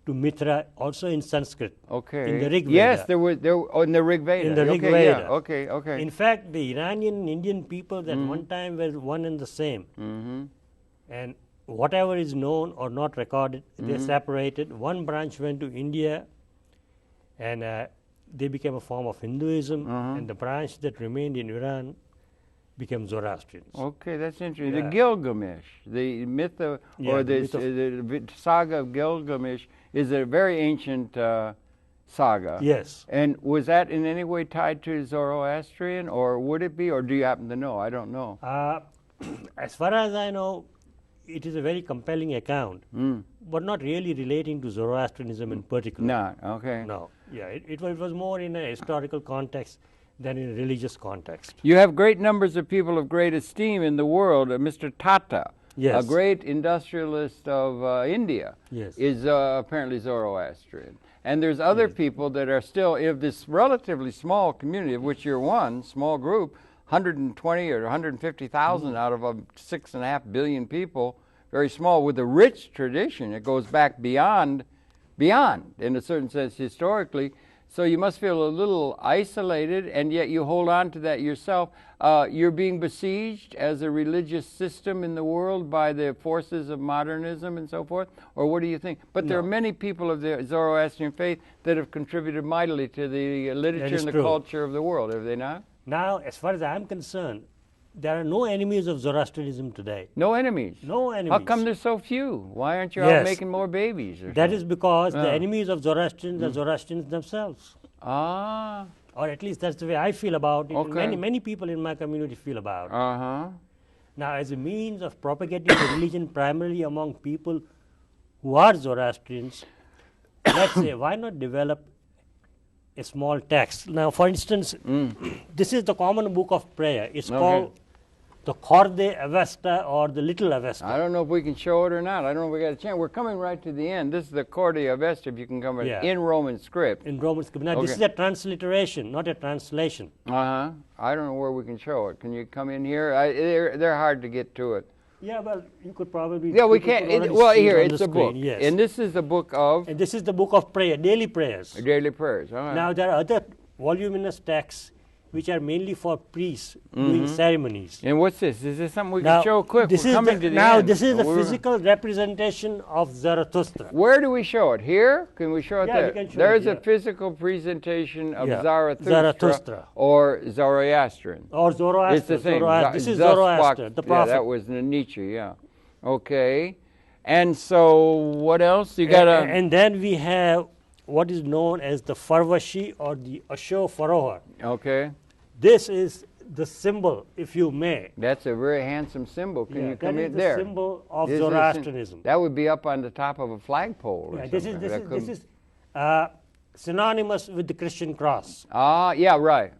to Mitra also in Sanskrit. Okay. In the Rig Veda. Yes, there in the Rig Veda. In the Rig Veda. Yeah. Okay. In fact, the Iranian and Indian people at one time were one and the same. And whatever is known or not recorded, they separated. One branch went to India, and they became a form of Hinduism, and the branch that remained in Iran became Zoroastrians. Okay, that's interesting. The Gilgamesh, the myth of, the saga of Gilgamesh is a very ancient saga. Yes. And was that in any way tied to Zoroastrian, or would it be, or do you happen to know? I don't know. As far as I know, it is a very compelling account, but not really relating to Zoroastrianism in particular. Not, okay. No. Yeah, it was more in a historical context than in a religious context. You have great numbers of people of great esteem in the world. Mr. Tata, a great industrialist of India, is apparently Zoroastrian. And there's other people that are still, if this relatively small community, of which you're one, small group, 120 or 150,000 out of 6.5 billion people, very small, with a rich tradition. It goes back beyond, in a certain sense, historically. So you must feel a little isolated, and yet you hold on to that yourself. You're being besieged as a religious system in the world by the forces of modernism and so forth, or what do you think? But there are many people of the Zoroastrian faith that have contributed mightily to the literature and the culture of the world, have they not? Now, as far as I'm concerned, there are no enemies of Zoroastrianism today. No enemies? No enemies. How come there's so few? Why aren't you out making more babies? That is because the enemies of Zoroastrians are Zoroastrians themselves. Ah. Or at least that's the way I feel about it. Okay. Many people in my community feel about it. Now, as a means of propagating the religion primarily among people who are Zoroastrians, let's say, why not develop a small text? Now, for instance, this is the common book of prayer. It's called the Khorde Avesta or the Little Avesta. I don't know if we can show it or not. I don't know if we got a chance. We're coming right to the end. This is the Khorde Avesta, if you can come in Roman script. In Roman script. Now, this is a transliteration, not a translation. I don't know where we can show it. Can you come in here? They're hard to get to it. Yeah, well, you could probably... Yeah, we can't. Here, it's a book. Yes. And this is the book of... And this is the book of prayer, daily prayers. Daily prayers, all right. Now, there are other voluminous texts which are mainly for priests doing ceremonies. And what's this? Is this something we can show quick? This We're coming to the end. This is the physical representation of Zarathustra. Where do we show it? Here? Can we show it there? We can show There's it, a physical presentation of Zarathustra or Zoroastrian. Or Zoroaster. It's the same. This is Zoroaster, the prophet. Yeah, that was Nietzsche, Okay. And so what else? You got a... And then we have what is known as the Farvashi or the Ashur Farohar. Okay. This is the symbol, if you may. That's a very handsome symbol. Can you come in there? That is the symbol of Zoroastrianism. That would be up on the top of a flagpole. Yeah, this is synonymous with the Christian cross. Ah, yeah, right.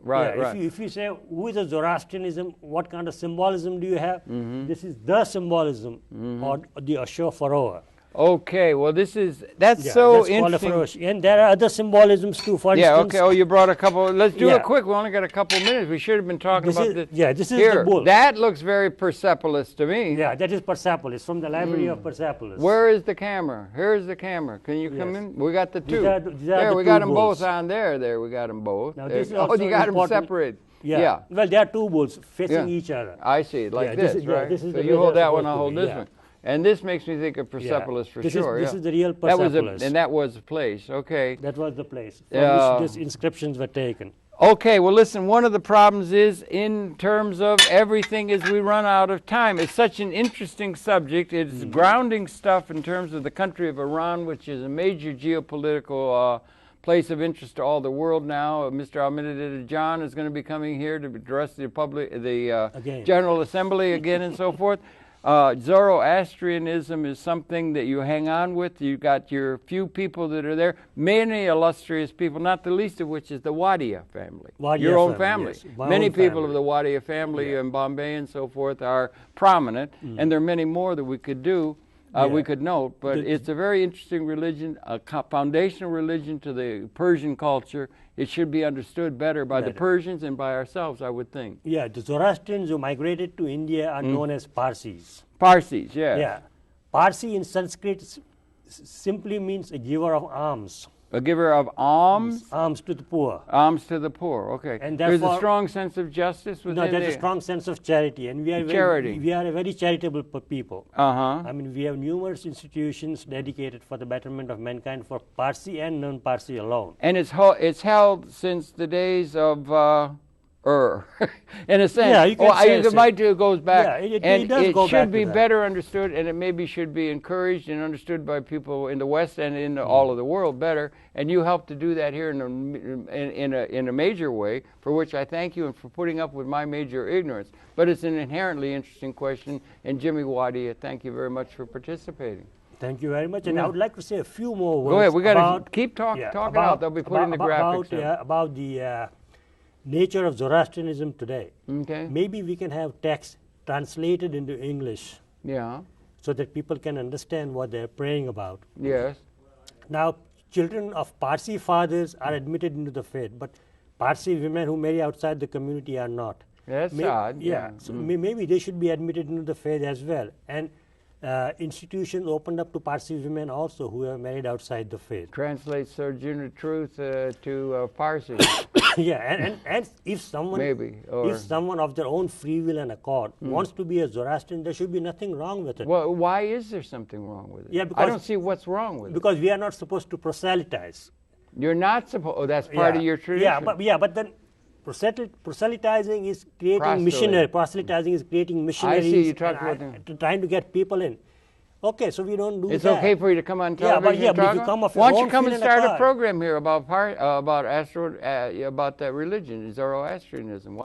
If you say, who is a Zoroastrianism, what kind of symbolism do you have? This is the symbolism or the Ashur Farohar. Okay, well that's so interesting. And there are other symbolisms too, for instance. Okay, oh, you brought a couple. Let's do it quick. We only got a couple minutes. We should have been talking about this. Yeah, this is here. The bull. That looks very Persepolis to me. Yeah, that is Persepolis, from the library of Persepolis. Where is the camera? Here's the camera. Can you come in? We got the two. These are we got them both on there. There, we got them both. Now, you got them separated. Yeah. Well, there are two bulls facing each other. I see, like this, right? This is so you hold that one, I'll hold this one. And this makes me think of Persepolis for sure. This is the real Persepolis. And that was the place, okay. That was the place from which these inscriptions were taken. Okay, well listen, one of the problems is in terms of everything is we run out of time. It's such an interesting subject. It's grounding stuff in terms of the country of Iran, which is a major geopolitical place of interest to all the world now. Mr. Ahmadinejad is going to be coming here to address the General Assembly again and so forth. Zoroastrianism is something that you hang on with. You've got your few people that are there, many illustrious people, not the least of which is the Wadia family. Your own family. Yes. Many people of the Wadia family in Bombay and so forth are prominent, and there are many more that we could do. We could note, but it's a very interesting religion, a foundational religion to the Persian culture. It should be understood better by the Persians and by ourselves, I would think. Yeah, the Zoroastrians who migrated to India are known as Parsis. Parsis, yeah. Yeah. Parsi in Sanskrit simply means a giver of alms. A giver of alms? Alms to the poor. Alms to the poor, okay. And there's a strong sense of justice within No, there's a strong sense of charity. And we are we are a very charitable people. I mean, we have numerous institutions dedicated for the betterment of mankind for Parsi and non-Parsi alone. And it's held since the days of... in a sense. Yeah, you can say it might do, it goes back. Yeah, it should be better understood, and it maybe should be encouraged and understood by people in the West and in all of the world better. And you help to do that here in a major way, for which I thank you and for putting up with my major ignorance. But it's an inherently interesting question. And Jimmy Wadia, thank you very much for participating. Thank you very much. And I would like to say a few more words. Go ahead. We got to keep talking out. They'll be putting the graphics about the nature of Zoroastrianism today. Okay. Maybe we can have text translated into English. Yeah. So that people can understand what they're praying about. Yes. Now, children of Parsi fathers are admitted into the faith, but Parsi women who marry outside the community are not. That's odd. Yeah. So maybe they should be admitted into the faith as well. And institutions opened up to Parsi women also who are married outside the faith. Translate Sojourner Truth to Parsi. Yeah, and if someone if someone of their own free will and accord wants to be a Zoroastrian, there should be nothing wrong with it. Well, why is there something wrong with it? Yeah, because I don't see what's wrong with it. Because we are not supposed to proselytize. You're not supposed. Oh, that's part of your tradition. But then proselytizing is creating missionaries. Proselytizing is creating missionaries. I see. You talk about trying to get people in. Okay, so we don't do that. It's okay for you to come on television. But if you come off why don't you come and start a program here about that religion, Zoroastrianism?